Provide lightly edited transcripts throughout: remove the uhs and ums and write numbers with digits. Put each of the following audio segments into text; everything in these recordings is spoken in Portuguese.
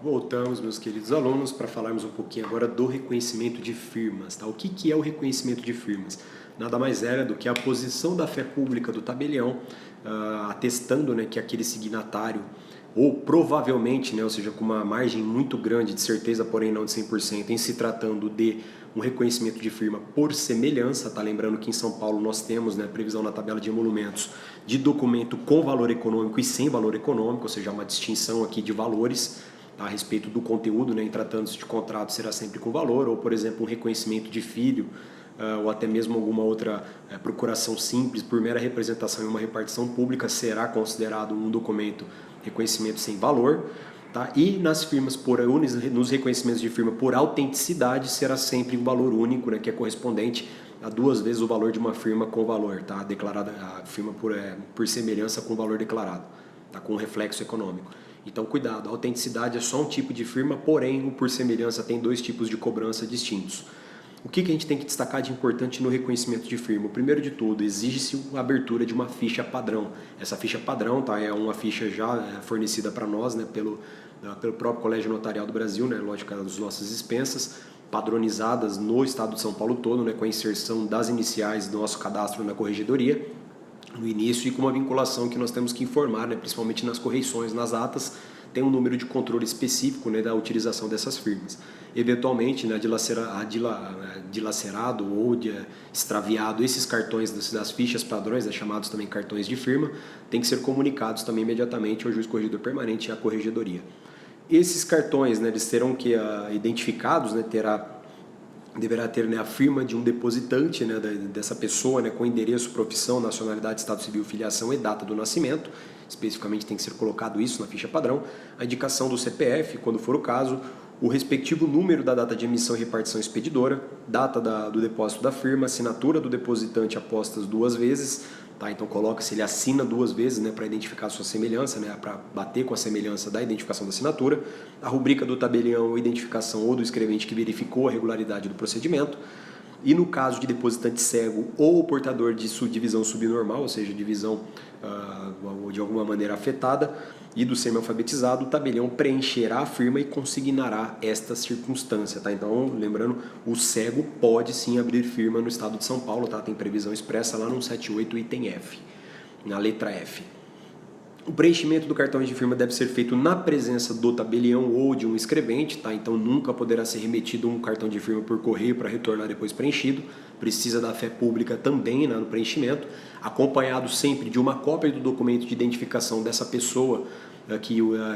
Voltamos, meus queridos alunos, para falarmos um pouquinho agora do reconhecimento de firmas. Tá? O que é o reconhecimento de firmas? Nada mais é do que a posição da fé pública do tabelião, atestando, né, que aquele signatário, ou provavelmente, né, ou seja, com uma margem muito grande de certeza, porém não de 100%, em se tratando de um reconhecimento de firma por semelhança, tá? Lembrando que em São Paulo nós temos, né, previsão na tabela de emolumentos de documento com valor econômico e sem valor econômico, ou seja, uma distinção aqui de valores a respeito do conteúdo, né, em tratando-se de contrato será sempre com valor, ou por exemplo um reconhecimento de filho, ou até mesmo alguma outra procuração simples por mera representação em uma repartição pública será considerado um documento reconhecimento sem valor, tá? E nas firmas nos reconhecimentos de firma por autenticidade será sempre um valor único, né, que é correspondente a 2 vezes o valor de uma firma com valor, tá? Declarada a firma por semelhança com o valor declarado, tá? Com reflexo econômico. Então, cuidado, a autenticidade é só um tipo de firma, porém, o por semelhança tem 2 tipos de cobrança distintos. O que a gente tem que destacar de importante no reconhecimento de firma? Primeiro de tudo, exige-se a abertura de uma ficha padrão. Essa ficha padrão, tá, é uma ficha já fornecida para nós, né, pelo próprio Colégio Notarial do Brasil, né, lógico, das nossas dispensas, padronizadas no estado de São Paulo todo, né, com a inserção das iniciais do nosso cadastro na corregedoria, no início, e com uma vinculação que nós temos que informar, né, principalmente nas correições, nas atas, tem um número de controle específico, né, da utilização dessas firmas. Eventualmente, né, dilacerado ou extraviado esses cartões das fichas padrões, né, chamados também cartões de firma, tem que ser comunicados também imediatamente ao juiz corregedor permanente e à corregedoria. Esses cartões, né, eles serão identificados, né, deverá ter, né, a firma de um depositante, né, dessa pessoa, né, com endereço, profissão, nacionalidade, estado civil, filiação e data do nascimento. Especificamente tem que ser colocado isso na ficha padrão. A indicação do CPF, quando for o caso, o respectivo número da data de emissão e repartição expedidora, data do depósito da firma, assinatura do depositante apostas 2 vezes, tá? Então coloca se ele assina 2 vezes, né, para identificar a sua semelhança, né, para bater com a semelhança da identificação da assinatura, a rubrica do tabelião, identificação ou do escrevente que verificou a regularidade do procedimento. E no caso de depositante cego ou portador de divisão subnormal, ou seja, divisão de alguma maneira afetada, e do semi-alfabetizado, o tabelião preencherá a firma e consignará esta circunstância, tá? Então, lembrando, o cego pode sim abrir firma no estado de São Paulo, tá? Tem previsão expressa lá no 178, item F, na letra F. O preenchimento do cartão de firma deve ser feito na presença do tabelião ou de um escrevente, tá? Então nunca poderá ser remetido um cartão de firma por correio para retornar depois preenchido. Precisa da fé pública também, né, no preenchimento, acompanhado sempre de uma cópia do documento de identificação dessa pessoa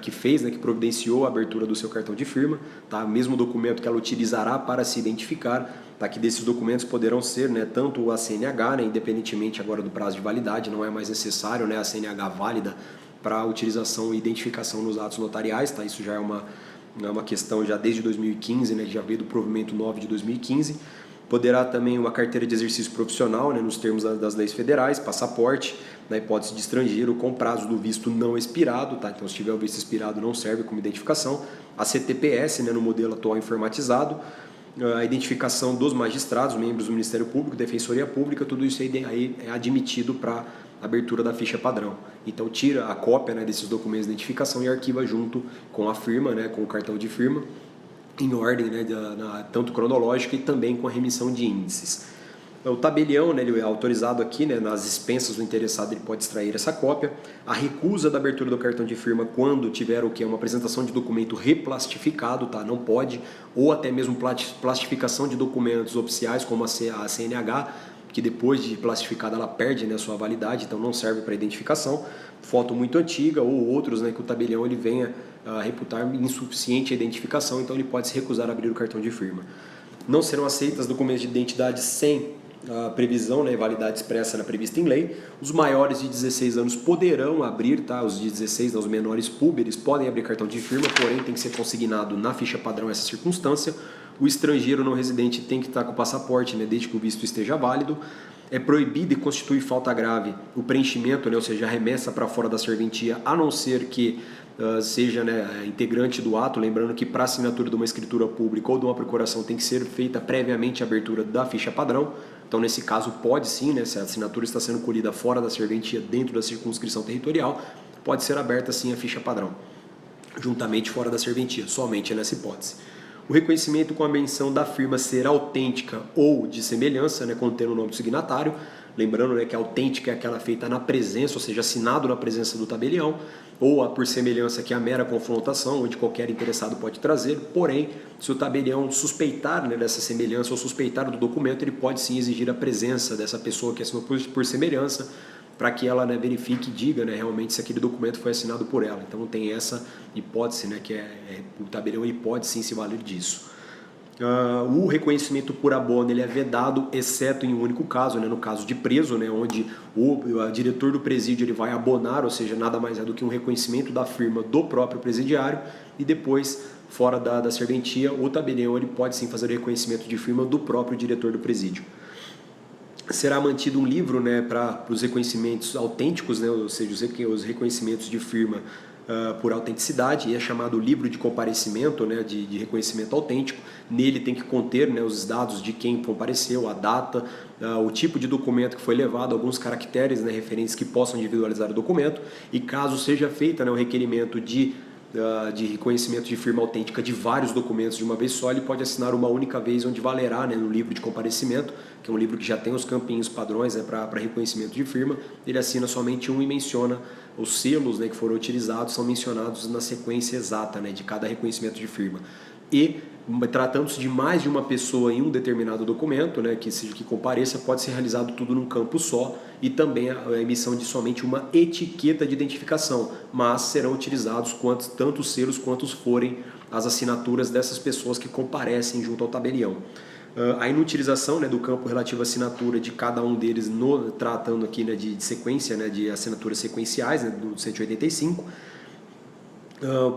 que fez, né, que providenciou a abertura do seu cartão de firma, tá? Mesmo documento que ela utilizará para se identificar, tá? Que desses documentos poderão ser, né, tanto a CNH, né, independentemente agora do prazo de validade, não é mais necessário, né, a CNH válida para utilização e identificação nos atos notariais, tá? Isso já é uma questão já desde 2015, né, já veio do provimento 9 de 2015. Poderá também uma carteira de exercício profissional, né, nos termos das leis federais, passaporte, na hipótese de estrangeiro, com prazo do visto não expirado, tá? Então se tiver o visto expirado não serve como identificação. A CTPS, né, no modelo atual informatizado, a identificação dos magistrados, membros do Ministério Público, Defensoria Pública, tudo isso aí é admitido para abertura da ficha padrão. Então tira a cópia, né, desses documentos de identificação e arquiva junto com a firma, né, com o cartão de firma, em ordem, né, tanto cronológica e também com a remissão de índices. O tabelião, né, ele é autorizado aqui, né, nas dispensas do interessado, ele pode extrair essa cópia. A recusa da abertura do cartão de firma quando tiver o que? Uma apresentação de documento replastificado, tá? Não pode, ou até mesmo plastificação de documentos oficiais, como a CNH, que depois de plastificada ela perde, né, sua validade, então não serve para identificação. Foto muito antiga ou outros, né, que o tabelião ele venha a reputar insuficiente a identificação, então ele pode se recusar a abrir o cartão de firma. Não serão aceitas documentos de identidade sem a previsão, né, validade expressa prevista em lei. Os maiores de 16 anos poderão abrir, tá? Os de 16, né, os menores púberes podem abrir cartão de firma, porém tem que ser consignado na ficha padrão essa circunstância. O estrangeiro não residente tem que estar com o passaporte, né, desde que o visto esteja válido. É proibido e constitui falta grave o preenchimento, né, ou seja, a remessa para fora da serventia, a não ser que seja, né, integrante do ato. Lembrando que para assinatura de uma escritura pública ou de uma procuração tem que ser feita previamente a abertura da ficha padrão. Então, nesse caso, pode sim, né, se a assinatura está sendo colhida fora da serventia, dentro da circunscrição territorial, pode ser aberta sim a ficha padrão. juntamente fora da serventia, somente nessa hipótese. O reconhecimento com a menção da firma ser autêntica ou de semelhança, né, contendo o nome do signatário. Lembrando, né, que a autêntica é aquela feita na presença, ou seja, assinado na presença do tabelião, ou a por semelhança, que é a mera confrontação, onde qualquer interessado pode trazer. Porém, se o tabelião suspeitar, né, dessa semelhança ou suspeitar do documento, ele pode sim exigir a presença dessa pessoa que assinou por semelhança, para que ela, né, verifique e diga, né, realmente se aquele documento foi assinado por ela. Então tem essa hipótese, né, que o tabelião ele pode sim se valer disso. O reconhecimento por abono ele é vedado, exceto em um único caso, né, no caso de preso, né, onde o diretor do presídio ele vai abonar, ou seja, nada mais é do que um reconhecimento da firma do próprio presidiário, e depois, fora da serventia, o tabelião ele pode sim fazer o reconhecimento de firma do próprio diretor do presídio. Será mantido um livro, né, para os reconhecimentos autênticos, né, ou seja, os reconhecimentos de firma por autenticidade, e é chamado livro de comparecimento, né, de reconhecimento autêntico. Nele tem que conter, né, os dados de quem compareceu, a data, o tipo de documento que foi levado, alguns caracteres, né, referentes que possam individualizar o documento, e caso seja feita, né, o requerimento de reconhecimento de firma autêntica de vários documentos de uma vez só, ele pode assinar uma única vez, onde valerá, né, no livro de comparecimento, que é um livro que já tem os campinhos padrões, né, para reconhecimento de firma. Ele assina somente um e menciona os selos, né, que foram utilizados, são mencionados na sequência exata, né, de cada reconhecimento de firma. E tratando-se de mais de uma pessoa em um determinado documento, né, que compareça, pode ser realizado tudo num campo só, e também a emissão de somente uma etiqueta de identificação, mas serão utilizados tanto os selos quanto forem as assinaturas dessas pessoas que comparecem junto ao tabelião. A inutilização, né, do campo relativo à assinatura de cada um deles, tratando aqui, né, de sequência, né, de assinaturas sequenciais, né, do 185,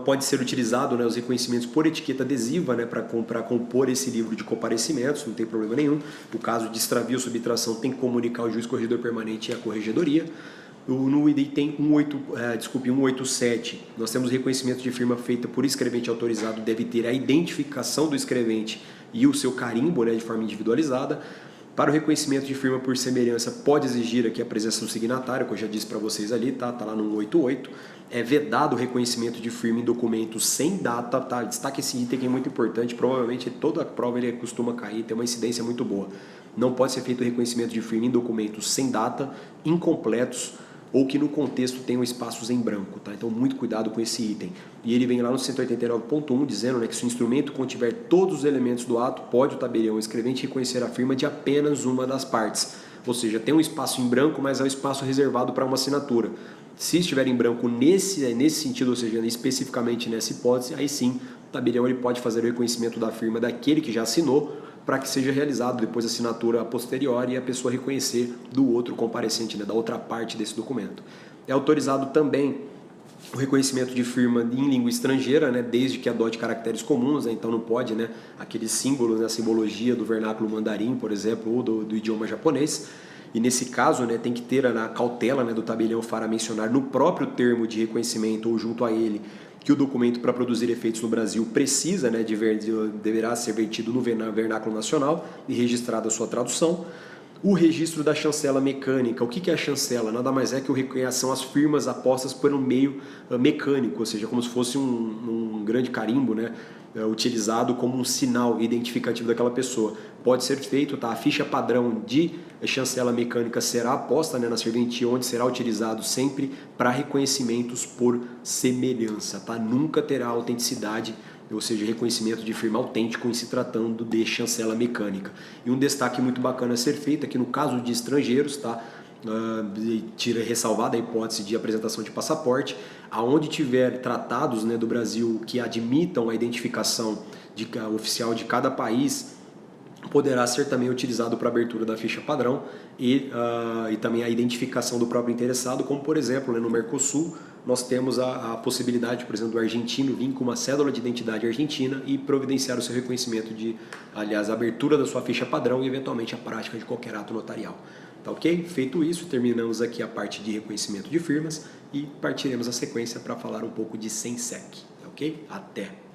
pode ser utilizado, né, os reconhecimentos por etiqueta adesiva, né, para compor esse livro de comparecimentos, não tem problema nenhum. No caso de extravio ou subtração, tem que comunicar ao juiz corregedor permanente e à corregedoria. No item 187, nós temos reconhecimento de firma feita por escrevente autorizado, deve ter a identificação do escrevente e o seu carimbo, né, de forma individualizada. Para o reconhecimento de firma por semelhança, pode exigir aqui a presença do signatário, que eu já disse para vocês ali, tá lá no 188. É vedado o reconhecimento de firma em documentos sem data, tá? Destaque esse item que é muito importante, provavelmente toda a prova ele costuma cair, tem uma incidência muito boa. Não pode ser feito o reconhecimento de firma em documentos sem data, incompletos, ou que no contexto tenham espaços em branco, tá? Então muito cuidado com esse item. E ele vem lá no 189.1 dizendo, né, que se o instrumento contiver todos os elementos do ato, pode o tabelião escrevente reconhecer a firma de apenas uma das partes. Ou seja, tem um espaço em branco, mas é um espaço reservado para uma assinatura. Se estiver em branco nesse sentido, ou seja, especificamente nessa hipótese, aí sim o tabelião ele pode fazer o reconhecimento da firma daquele que já assinou, para que seja realizado depois a assinatura posterior e a pessoa reconhecer do outro comparecente, né, da outra parte desse documento. É autorizado também o reconhecimento de firma em língua estrangeira, né, desde que adote caracteres comuns, né, então não pode, né, aqueles símbolos, né, a simbologia do vernáculo mandarim, por exemplo, ou do idioma japonês. E nesse caso, né, tem que ter a cautela, né, do tabelião para mencionar no próprio termo de reconhecimento ou junto a ele que o documento para produzir efeitos no Brasil precisa, né, deverá ser vertido no vernáculo nacional e registrada a sua tradução. O registro da chancela mecânica. O que é a chancela? Nada mais é que são as firmas apostas por um meio mecânico, ou seja, como se fosse um grande carimbo, né, utilizado como um sinal identificativo daquela pessoa. Pode ser feito, tá? A ficha padrão de chancela mecânica será posta, né, na serventia, onde será utilizado sempre para reconhecimentos por semelhança, tá? Nunca terá autenticidade, ou seja, reconhecimento de firma autêntico em se tratando de chancela mecânica. E um destaque muito bacana a ser feito aqui no caso de estrangeiros, tá? Ressalvada a hipótese de apresentação de passaporte, aonde tiver tratados, né, do Brasil que admitam a identificação oficial de cada país, poderá ser também utilizado para abertura da ficha padrão e também a identificação do próprio interessado, como por exemplo, né, no Mercosul nós temos a possibilidade, por exemplo, do argentino vir com uma cédula de identidade argentina e providenciar o seu reconhecimento a abertura da sua ficha padrão e eventualmente a prática de qualquer ato notarial. Tá ok? Feito isso, terminamos aqui a parte de reconhecimento de firmas e partiremos a sequência para falar um pouco de SENSEC. Tá ok? Até!